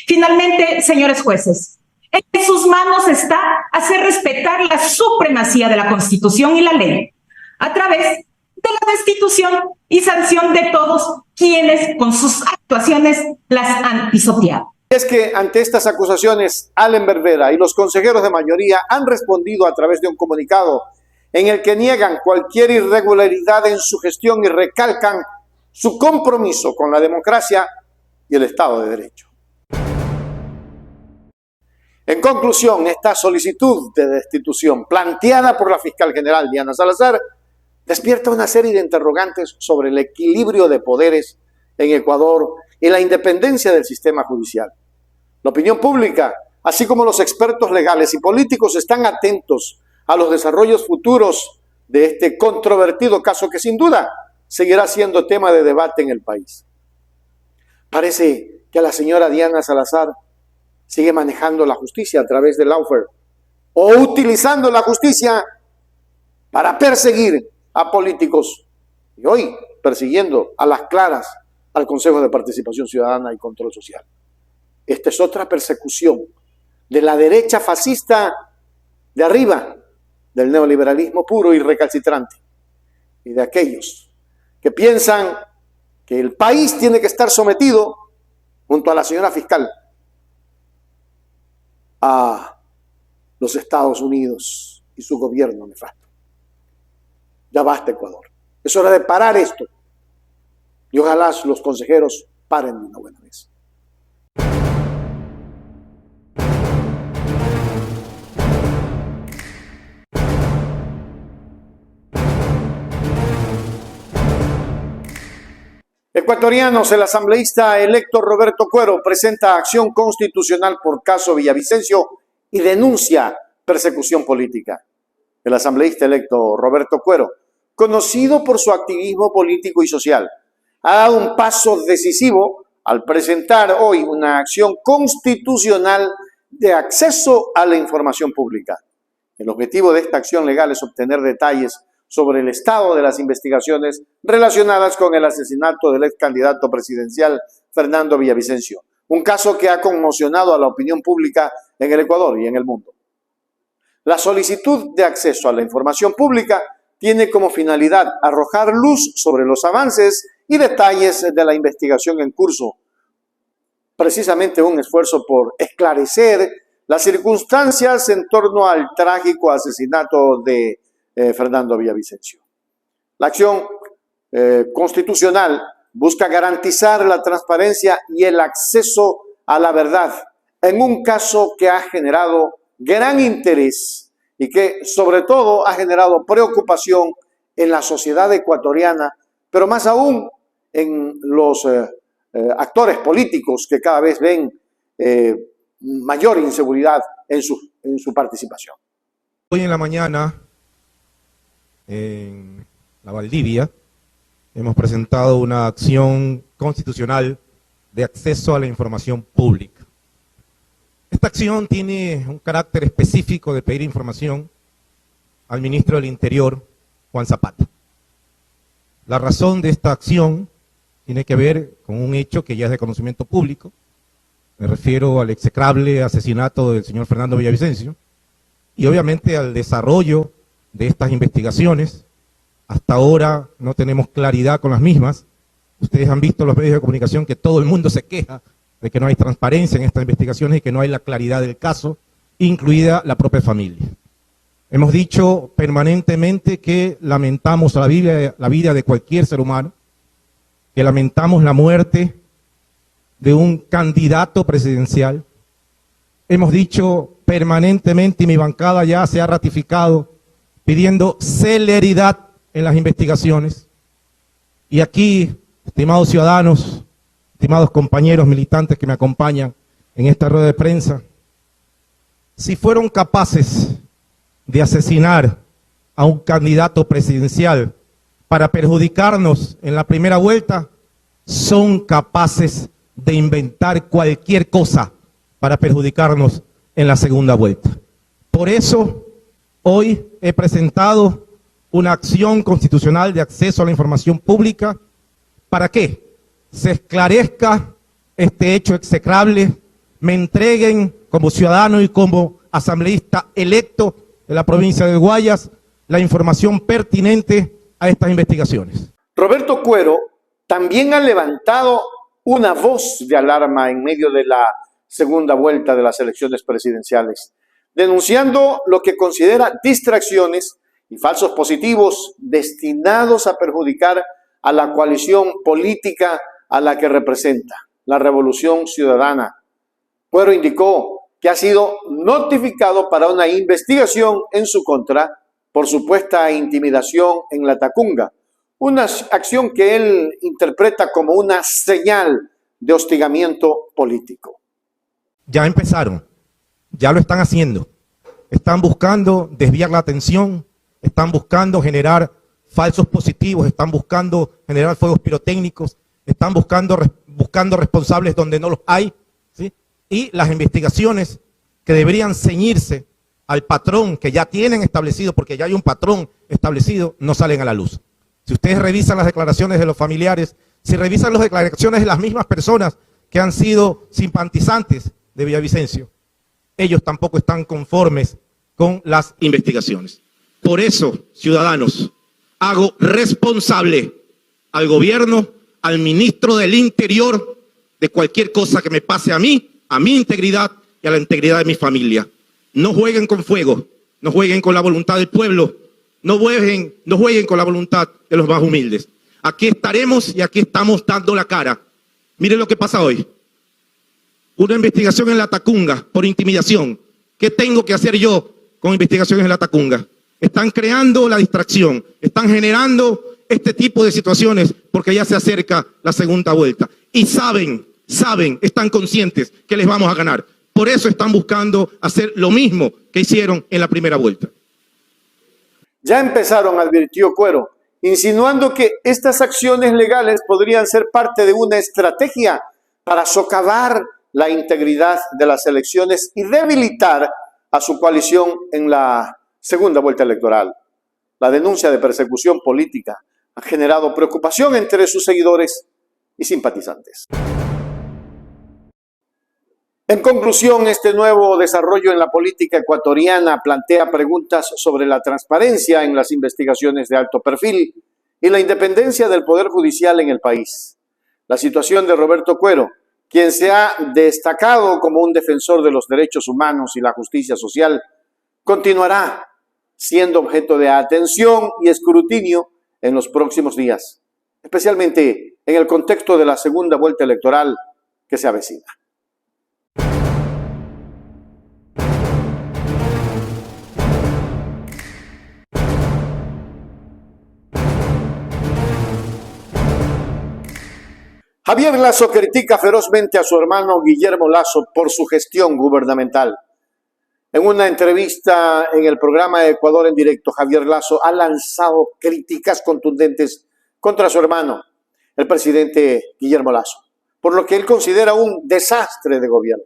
F: Finalmente, señores jueces, en sus manos está hacer respetar la supremacía de la Constitución y la ley a través de la destitución y sanción de todos quienes con sus actuaciones las han pisoteado.
A: Es que ante estas acusaciones, Allen Berbera y los consejeros de mayoría han respondido a través de un comunicado en el que niegan cualquier irregularidad en su gestión y recalcan su compromiso con la democracia y el Estado de Derecho. En conclusión, esta solicitud de destitución planteada por la fiscal general Diana Salazar despierta una serie de interrogantes sobre el equilibrio de poderes en Ecuador y la independencia del sistema judicial. La opinión pública, así como los expertos legales y políticos, están atentos a los desarrollos futuros de este controvertido caso que sin duda seguirá siendo tema de debate en el país. Parece que la señora Diana Salazar sigue manejando la justicia a través del lawfare o utilizando la justicia para perseguir a políticos y hoy persiguiendo a las claras al Consejo de Participación Ciudadana y Control Social. Esta es otra persecución de la derecha fascista de arriba, del neoliberalismo puro y recalcitrante, y de aquellos que piensan que el país tiene que estar sometido, junto a la señora fiscal, a los Estados Unidos y su gobierno nefasto. Ya basta, Ecuador. Es hora de parar esto. Y ojalá los consejeros paren de una buena vez. Ecuatorianos, el asambleísta electo Roberto Cuero presenta acción constitucional por caso Villavicencio y denuncia persecución política. El asambleísta electo Roberto Cuero, conocido por su activismo político y social, ha dado un paso decisivo al presentar hoy una acción constitucional de acceso a la información pública. El objetivo de esta acción legal es obtener detalles sobre el estado de las investigaciones relacionadas con el asesinato del ex candidato presidencial Fernando Villavicencio, un caso que ha conmocionado a la opinión pública en el Ecuador y en el mundo. La solicitud de acceso a la información pública tiene como finalidad arrojar luz sobre los avances y detalles de la investigación en curso, precisamente un esfuerzo por esclarecer las circunstancias en torno al trágico asesinato de Fernando Villavicencio. La acción constitucional busca garantizar la transparencia y el acceso a la verdad en un caso que ha generado gran interés y que sobre todo ha generado preocupación en la sociedad ecuatoriana, pero más aún en los actores políticos que cada vez ven mayor inseguridad en su participación.
S: Hoy en la mañana, en la Valdivia, hemos presentado una acción constitucional de acceso a la información pública. Esta acción tiene un carácter específico de pedir información al ministro del Interior, Juan Zapata. La razón de esta acción tiene que ver con un hecho que ya es de conocimiento público. Me refiero al execrable asesinato del señor Fernando Villavicencio y obviamente al desarrollo de estas investigaciones. Hasta ahora no tenemos claridad con las mismas. Ustedes han visto en los medios de comunicación que todo el mundo se queja de que no hay transparencia en estas investigaciones y que no hay la claridad del caso, incluida la propia familia. Hemos dicho permanentemente que lamentamos la vida de cualquier ser humano, que lamentamos la muerte de un candidato presidencial. Hemos dicho permanentemente, y mi bancada ya se ha ratificado, pidiendo celeridad en las investigaciones. Y aquí, estimados ciudadanos, estimados compañeros militantes que me acompañan en esta rueda de prensa, si fueron capaces de asesinar a un candidato presidencial para perjudicarnos en la primera vuelta, son capaces de inventar cualquier cosa para perjudicarnos en la segunda vuelta. Por eso, hoy he presentado una acción constitucional de acceso a la información pública. ¿Para qué? Se esclarezca este hecho execrable, me entreguen como ciudadano y como asambleísta electo de la provincia de Guayas la información pertinente a estas investigaciones.
A: Roberto Cuero también ha levantado una voz de alarma en medio de la segunda vuelta de las elecciones presidenciales, denunciando lo que considera distracciones y falsos positivos destinados a perjudicar a la coalición política a la que representa, la Revolución Ciudadana. Cuero indicó que ha sido notificado para una investigación en su contra por supuesta intimidación en la Tacunga, una acción que él interpreta como una señal de hostigamiento político.
S: Ya empezaron, ya lo están haciendo, están buscando desviar la atención, están buscando generar falsos positivos, están buscando generar fuegos pirotécnicos, están buscando responsables donde no los hay, ¿sí? Y las investigaciones que deberían ceñirse al patrón que ya tienen establecido, porque ya hay un patrón establecido, no salen a la luz. Si ustedes revisan las declaraciones de los familiares, si revisan las declaraciones de las mismas personas que han sido simpatizantes de Villavicencio, ellos tampoco están conformes con las investigaciones. Por eso, ciudadanos, hago responsable al gobierno, al ministro del Interior, de cualquier cosa que me pase a mí, a mi integridad y a la integridad de mi familia. No jueguen con fuego, no jueguen con la voluntad del pueblo, no jueguen con la voluntad de los más humildes. Aquí estaremos y aquí estamos dando la cara. Miren lo que pasa hoy. Una investigación en la Tacunga por intimidación. ¿Qué tengo que hacer yo con investigaciones en la Tacunga? Están creando la distracción, están generando este tipo de situaciones porque ya se acerca la segunda vuelta. Y saben, están conscientes que les vamos a ganar. Por eso están buscando hacer lo mismo que hicieron en la primera vuelta.
A: Ya empezaron, advirtió Cuero, insinuando que estas acciones legales podrían ser parte de una estrategia para socavar la integridad de las elecciones y debilitar a su coalición en la segunda vuelta electoral. La denuncia de persecución política ha generado preocupación entre sus seguidores y simpatizantes. En conclusión, este nuevo desarrollo en la política ecuatoriana plantea preguntas sobre la transparencia en las investigaciones de alto perfil y la independencia del Poder Judicial en el país. La situación de Roberto Cuero, quien se ha destacado como un defensor de los derechos humanos y la justicia social, continuará siendo objeto de atención y escrutinio en los próximos días, especialmente en el contexto de la segunda vuelta electoral que se avecina. Javier Lasso critica ferozmente a su hermano Guillermo Lasso por su gestión gubernamental. En una entrevista en el programa Ecuador en Directo, Javier Lasso ha lanzado críticas contundentes contra su hermano, el presidente Guillermo Lasso, por lo que él considera un desastre de gobierno.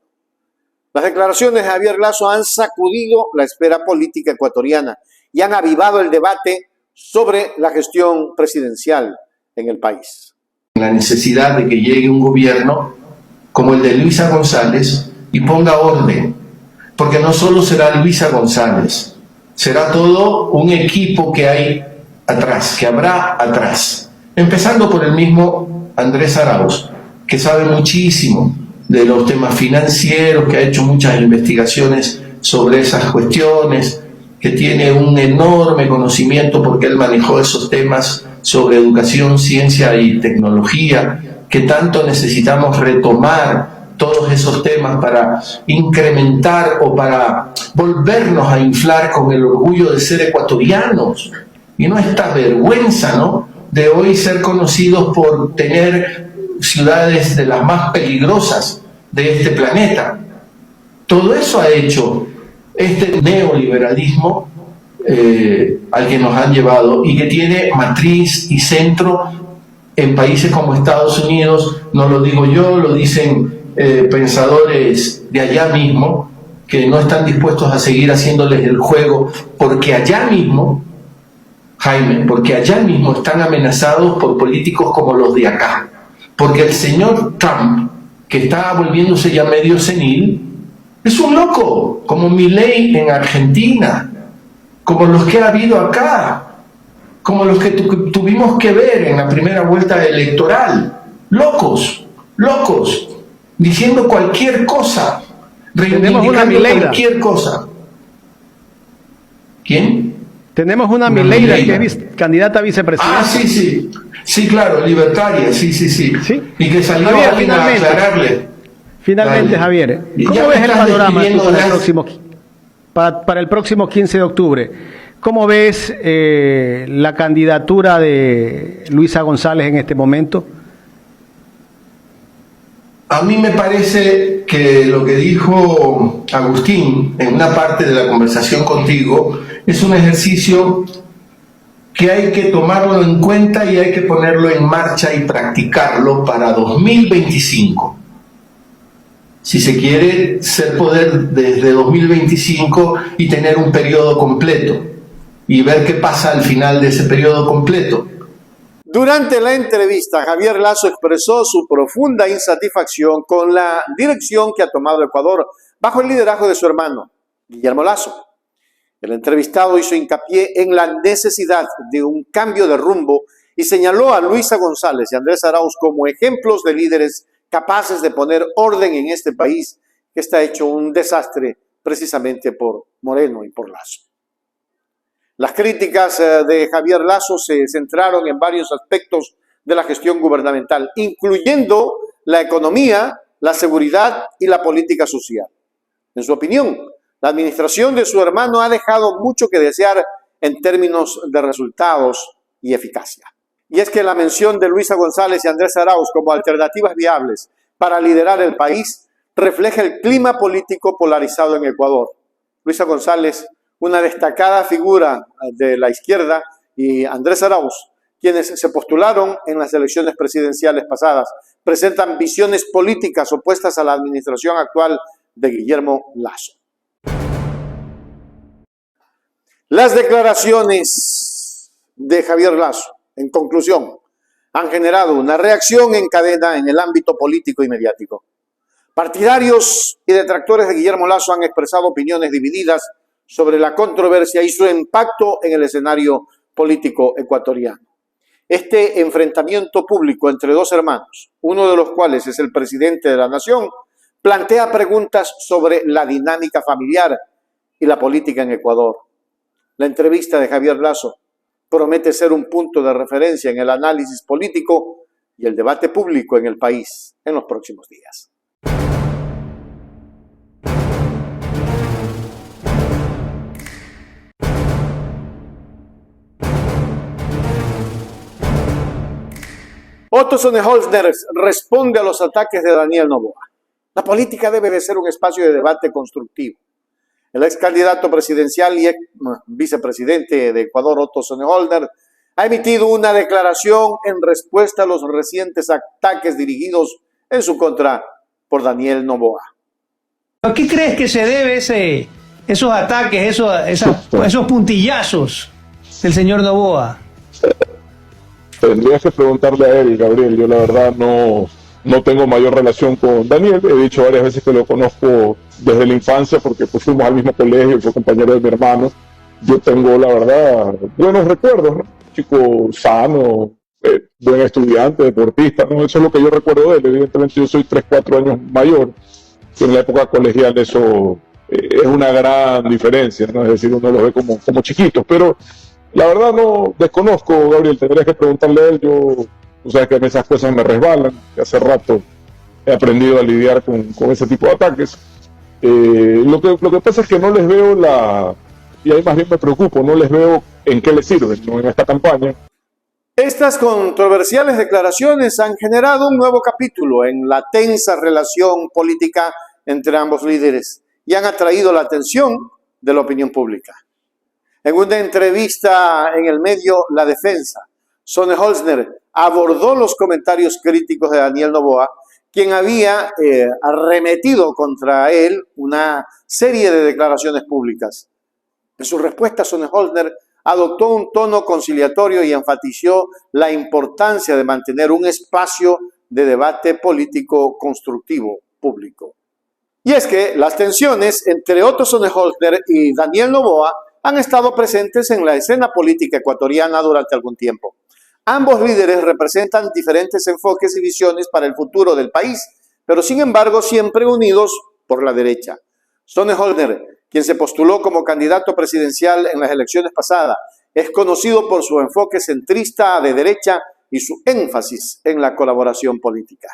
A: Las declaraciones de Javier Lasso han sacudido la esfera política ecuatoriana y han avivado el debate sobre la gestión presidencial en el país.
T: La necesidad de que llegue un gobierno como el de Luisa González y ponga orden, porque no solo será Luisa González, será todo un equipo que hay atrás, que habrá atrás, empezando por el mismo Andrés Arauz, que sabe muchísimo de los temas financieros, que ha hecho muchas investigaciones sobre esas cuestiones, que tiene un enorme conocimiento porque él manejó esos temas sobre educación, ciencia y tecnología, que tanto necesitamos retomar todos esos temas para incrementar o para volvernos a inflar con el orgullo de ser ecuatorianos. Y no esta vergüenza, ¿no?, de hoy ser conocidos por tener ciudades de las más peligrosas de este planeta. Todo eso ha hecho este neoliberalismo al que nos han llevado y que tiene matriz y centro en países como Estados Unidos. No lo digo yo, lo dicen pensadores de allá mismo, que no están dispuestos a seguir haciéndoles el juego, porque allá mismo, Jaime, porque allá mismo están amenazados por políticos como los de acá. Porque el señor Trump, que está volviéndose ya medio senil, es un loco, como Milei en Argentina, como los que ha habido acá, como los que tuvimos que ver en la primera vuelta electoral. Locos, locos. diciendo cualquier cosa,
U: Tenemos una Mileida.
T: Cualquier cosa. ¿Quién?
U: Tenemos una Mileida que es candidata a vicepresidenta.
T: Ah, sí. Sí, claro, libertaria, sí. Y que salió
U: Javier,
T: alguien a aclararle.
U: Finalmente,
T: Dale.
U: Javier,
T: Y
U: ¿cómo
T: ya
U: ves
T: me
U: el
T: estás
U: panorama
T: describiendo
U: para el próximo 15 de octubre? ¿Cómo ves la candidatura de Luisa González en este momento?
T: A mí me parece que lo que dijo Agustín en una parte de la conversación contigo es un ejercicio que hay que tomarlo en cuenta y hay que ponerlo en marcha y practicarlo para 2025. Si se quiere ser poder desde 2025 y tener un periodo completo y ver qué pasa al final de ese periodo completo.
A: Durante la entrevista, Javier Lasso expresó su profunda insatisfacción con la dirección que ha tomado Ecuador bajo el liderazgo de su hermano, Guillermo Lasso. El entrevistado hizo hincapié en la necesidad de un cambio de rumbo y señaló a Luisa González y Andrés Arauz como ejemplos de líderes capaces de poner orden en este país que está hecho un desastre precisamente por Moreno y por Lasso. Las críticas de Javier Lasso se centraron en varios aspectos de la gestión gubernamental, incluyendo la economía, la seguridad y la política social. En su opinión, la administración de su hermano ha dejado mucho que desear en términos de resultados y eficacia. Y es que la mención de Luisa González y Andrés Arauz como alternativas viables para liderar el país refleja el clima político polarizado en Ecuador. Luisa González, una destacada figura de la izquierda, y Andrés Arauz, quienes se postularon en las elecciones presidenciales pasadas, presentan visiones políticas opuestas a la administración actual de Guillermo Lasso. Las declaraciones de Javier Lasso, en conclusión, han generado una reacción en cadena en el ámbito político y mediático. Partidarios y detractores de Guillermo Lasso han expresado opiniones divididas sobre la controversia y su impacto en el escenario político ecuatoriano. Este enfrentamiento público entre dos hermanos, uno de los cuales es el presidente de la nación, plantea preguntas sobre la dinámica familiar y la política en Ecuador. La entrevista de Javier Lasso promete ser un punto de referencia en el análisis político y el debate público en el país en los próximos días. Otto Sonnenholzner responde a los ataques de Daniel Noboa. La política debe de ser un espacio de debate constructivo. El ex candidato presidencial y ex vicepresidente de Ecuador, Otto Sonnenholzner, ha emitido una declaración en respuesta a los recientes ataques dirigidos en su contra por Daniel Noboa.
V: ¿A qué crees que se debe esos ataques, esos puntillazos del señor Noboa?
W: Tendrías que preguntarle a él, Gabriel. Yo la verdad no tengo mayor relación con Daniel. He dicho varias veces que lo conozco desde la infancia porque pues fuimos al mismo colegio, fue compañero de mi hermano. Yo tengo, la verdad, buenos recuerdos, ¿no? Chico sano, buen estudiante, deportista, ¿no? Eso es lo que yo recuerdo de él. Evidentemente yo soy 3-4 años mayor. En la época colegial eso es una gran diferencia, ¿no? Es decir, uno los ve como chiquitos, pero la verdad no desconozco, Gabriel, tendrías que preguntarle a él. Tú sabes que a mí esas cosas me resbalan, que hace rato he aprendido a lidiar con ese tipo de ataques. Lo que pasa es que no les veo y ahí más bien me preocupo, no les veo en qué les sirven, ¿no? En esta campaña.
A: Estas controversiales declaraciones han generado un nuevo capítulo en la tensa relación política entre ambos líderes y han atraído la atención de la opinión pública. En una entrevista en el medio La Defensa, Sonnenholzner abordó los comentarios críticos de Daniel Noboa, quien había arremetido contra él una serie de declaraciones públicas. En su respuesta, Sonnenholzner adoptó un tono conciliatorio y enfatizó la importancia de mantener un espacio de debate político constructivo público. Y es que las tensiones entre Otto Sonnenholzner y Daniel Noboa han estado presentes en la escena política ecuatoriana durante algún tiempo. Ambos líderes representan diferentes enfoques y visiones para el futuro del país, pero sin embargo siempre unidos por la derecha. Sonnenholder, quien se postuló como candidato presidencial en las elecciones pasadas, es conocido por su enfoque centrista de derecha y su énfasis en la colaboración política.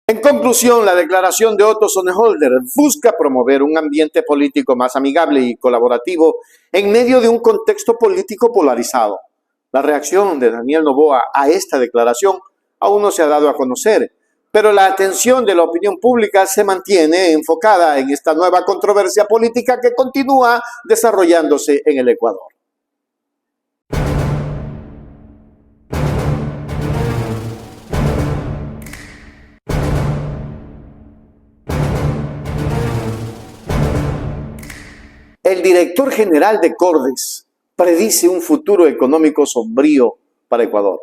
A: En conclusión, la declaración de Otto Sonnenholder busca promover un ambiente político más amigable y colaborativo en medio de un contexto político polarizado. La reacción de Daniel Noboa a esta declaración aún no se ha dado a conocer, pero la atención de la opinión pública se mantiene enfocada en esta nueva controversia política que continúa desarrollándose en el Ecuador. El director general de Cordes predice un futuro económico sombrío para Ecuador.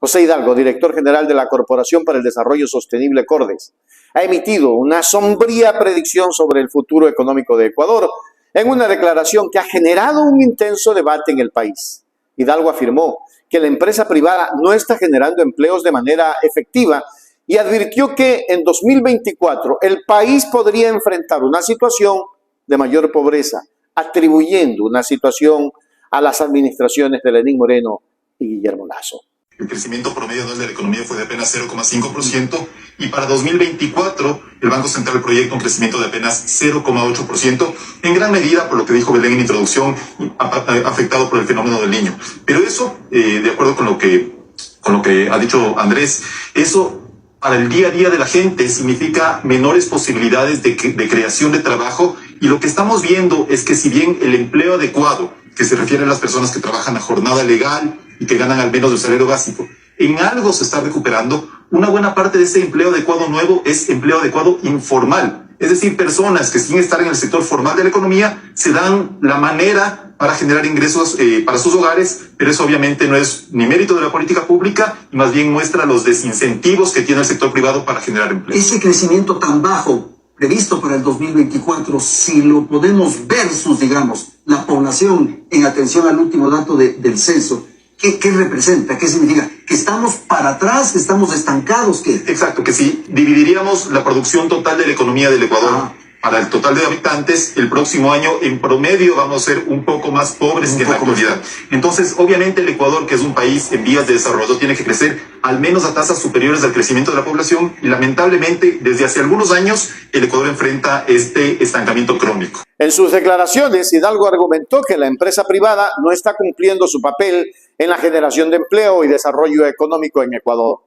A: José Hidalgo, director general de la Corporación para el Desarrollo Sostenible Cordes, ha emitido una sombría predicción sobre el futuro económico de Ecuador en una declaración que ha generado un intenso debate en el país. Hidalgo afirmó que la empresa privada no está generando empleos de manera efectiva y advirtió que en 2024 el país podría enfrentar una situación de mayor pobreza, atribuyendo una situación a las administraciones de Lenín Moreno y Guillermo Lasso.
B: El crecimiento promedio anual de la economía fue de apenas 0,5% y para 2024 el Banco Central proyecta un crecimiento de apenas 0,8%, en gran medida por lo que dijo Belén en introducción, afectado por el fenómeno del Niño. Pero eso, de acuerdo con lo que ha dicho Andrés, eso para el día a día de la gente significa menores posibilidades de creación de trabajo, y lo que estamos viendo es que si bien el empleo adecuado, que se refiere a las personas que trabajan a jornada legal y que ganan al menos el salario básico, en algo se está recuperando, una buena parte de ese empleo adecuado nuevo es empleo adecuado informal. Es decir, personas que sin estar en el sector formal de la economía se dan la manera para generar ingresos para sus hogares, pero eso obviamente no es ni mérito de la política pública y más bien muestra los desincentivos que tiene el sector privado para generar empleo.
C: Ese crecimiento tan bajo previsto para el 2024, si lo podemos versus, digamos, la población en atención al último dato del censo, ¿qué representa? ¿Qué significa? ¿Que estamos para atrás? ¿Que estamos estancados? ¿Qué?
B: Exacto, que si dividiríamos la producción total de la economía del Ecuador para el total de habitantes, el próximo año en promedio vamos a ser un poco más pobres que en la actualidad. Entonces, obviamente el Ecuador, que es un país en vías de desarrollo, tiene que crecer al menos a tasas superiores al crecimiento de la población y lamentablemente desde hace algunos años el Ecuador enfrenta este estancamiento crónico.
A: En sus declaraciones, Hidalgo argumentó que la empresa privada no está cumpliendo su papel en la generación de empleo y desarrollo económico en Ecuador.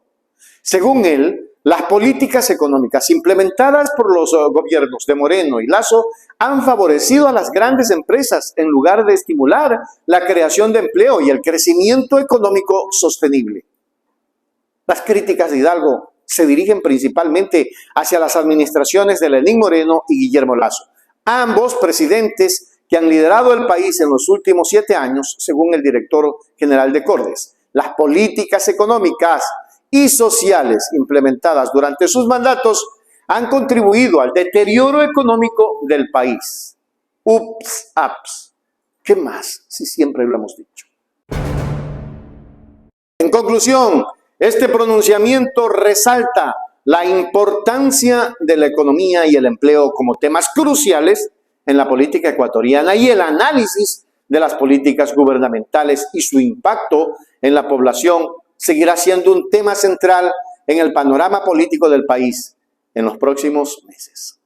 A: Según él, las políticas económicas implementadas por los gobiernos de Moreno y Lasso han favorecido a las grandes empresas en lugar de estimular la creación de empleo y el crecimiento económico sostenible. Las críticas de Hidalgo se dirigen principalmente hacia las administraciones de Lenín Moreno y Guillermo Lasso, ambos presidentes que han liderado el país en los últimos 7 años, según el director general de Cordes. Las políticas económicas y sociales implementadas durante sus mandatos han contribuido al deterioro económico del país. Ups, ups. ¿Qué más si siempre lo hemos dicho? En conclusión, este pronunciamiento resalta la importancia de la economía y el empleo como temas cruciales en la política ecuatoriana y el análisis de las políticas gubernamentales y su impacto en la población seguirá siendo un tema central en el panorama político del país en los próximos meses.